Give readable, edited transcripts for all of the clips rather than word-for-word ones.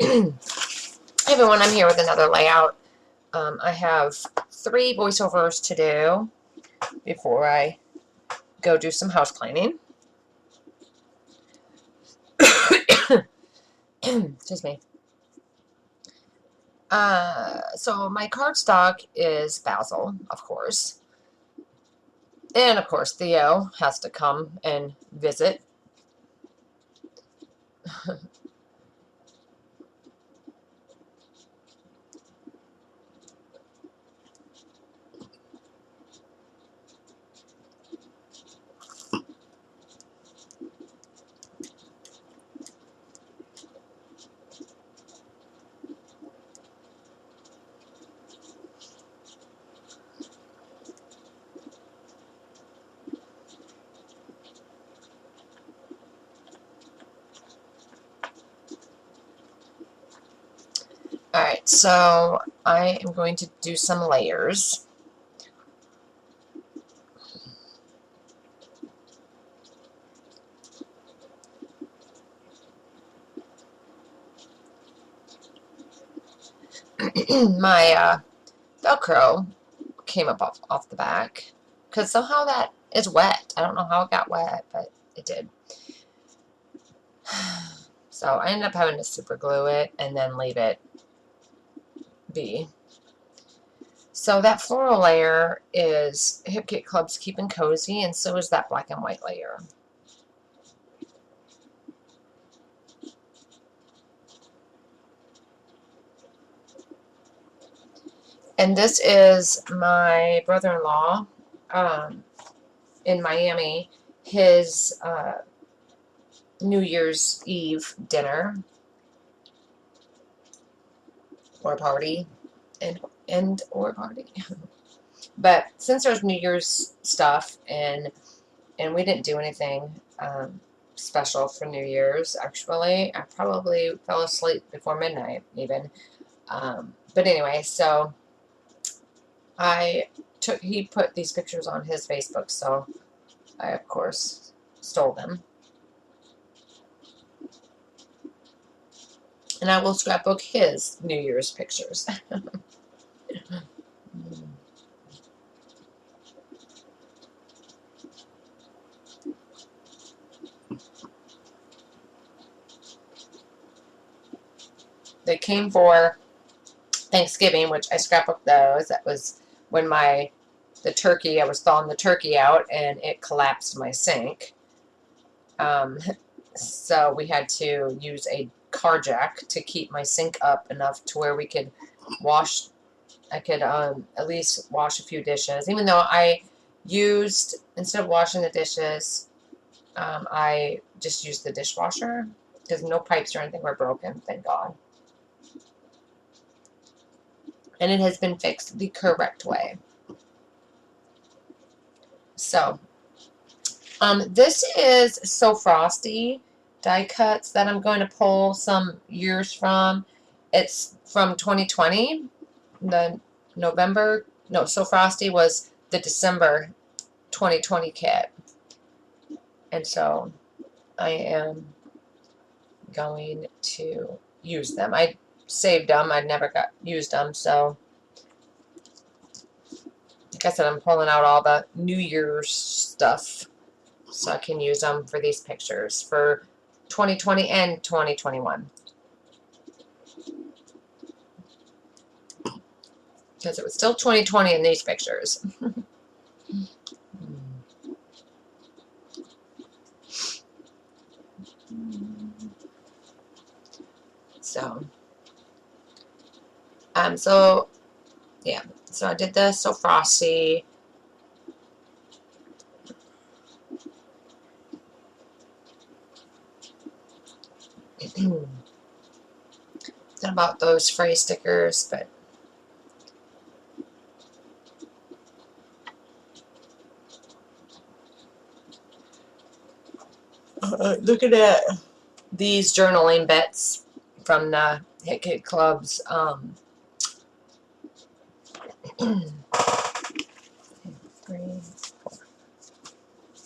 Hey everyone, I'm here with another layout. I have 3 voiceovers to do before I go do some house cleaning. Excuse me. So my cardstock is Basil, of course. And of course Theo has to come and visit. Alright, so I am going to do some layers. My Velcro came up off the back because somehow that is wet. I don't know how it got wet, but it did. So I ended up having to super glue it and then leave it be. So that floral layer is Hip Kit Club's Keeping Cozy, and so is that black and white layer. And this is my brother-in-law in Miami, his New Year's Eve dinner or party or party. But since there's New Year's stuff and we didn't do anything special for New Year's, actually, I probably fell asleep before midnight even. But anyway, so he put these pictures on his Facebook, so I of course stole them. And I will scrapbook his New Year's pictures. They came for Thanksgiving, which I scrapbooked those. That was when the turkey, I was thawing the turkey out and it collapsed my sink. So we had to use a car jack to keep my sink up enough to where we could wash. I could at least wash a few dishes, even though I used, instead of washing the dishes, I just used the dishwasher because no pipes or anything were broken, thank God. And it has been fixed the correct way. So, this is So Frosty die cuts that I'm going to pull some years from. It's from 2020. The So Frosty was the December 2020 kit. And so I am going to use them. I saved them. I never used them, so like I said, I'm pulling out all the New Year's stuff so I can use them for these pictures for 2020 and 2021. Because it was still 2020 in these pictures. So yeah, so I did the So Frosty. Then about those phrase stickers, but looking at these journaling bits from the Hit Kit Club's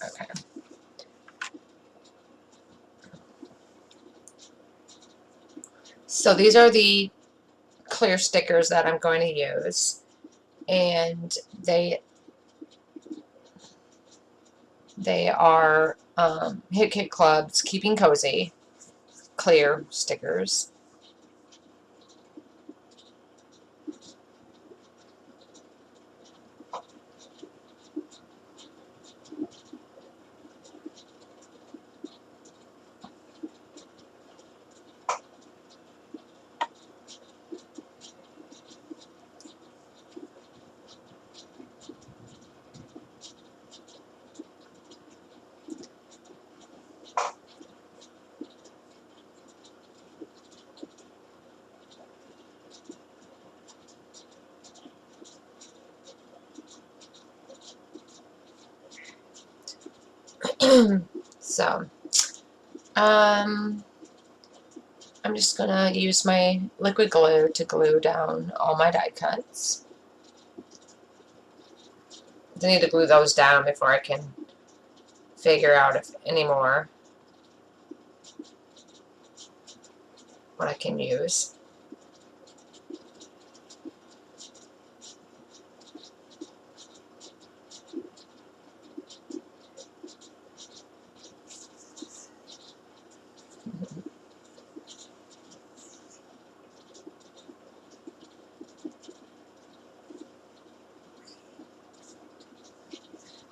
okay. So So these are the clear stickers that I'm going to use, and they are Hit Kit Club's Keeping Cozy clear stickers. So, I'm just gonna use my liquid glue to glue down all my die cuts. I need to glue those down before I can figure out if any more what I can use.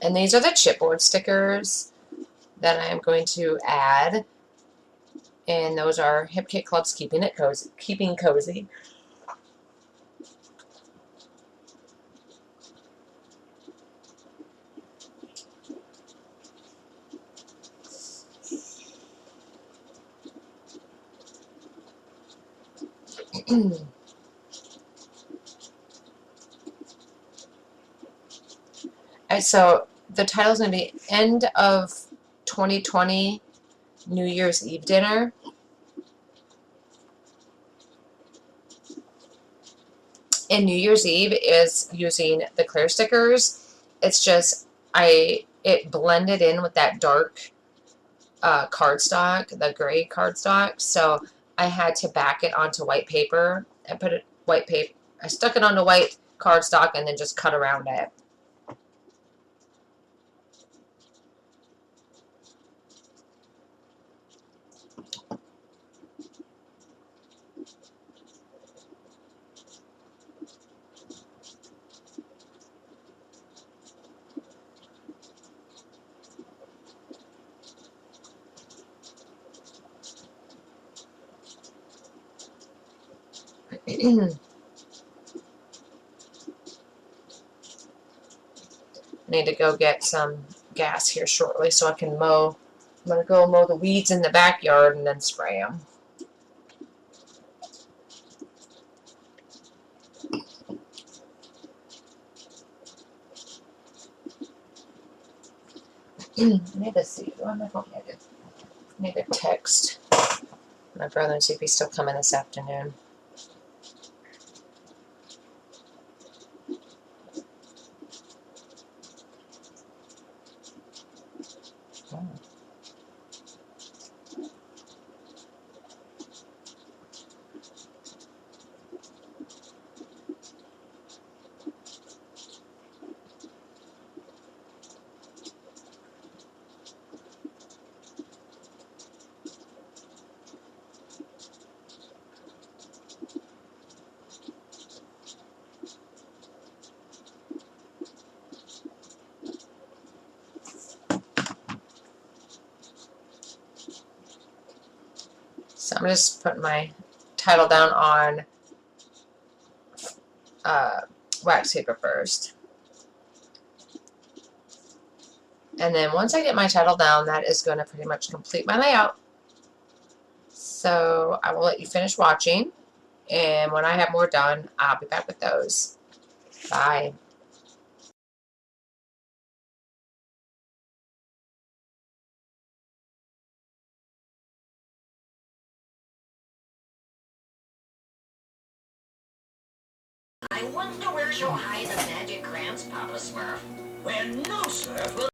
And these are the chipboard stickers that I am going to add. And those are Hip Kit Club's Keeping Cozy. And so the title is going to be End of 2020 New Year's Eve Dinner. And New Year's Eve is using the clear stickers. It's just it blended in with that dark cardstock, the gray cardstock. So I had to back it onto white paper and put it white paper. I stuck it onto white cardstock and then just cut around it. I need to go get some gas here shortly so I can mow. I'm going to go mow the weeds in the backyard and then spray them. I need to see. Oh, my phone. I need to text my brother and see if he's still coming this afternoon. Oh. So I'm just putting my title down on wax paper first. And then once I get my title down, that is going to pretty much complete my layout. So I will let you finish watching. And when I have more done, I'll be back with those. Bye. I wonder where she'll hide the magic grams, Papa Smurf. Where no Smurf will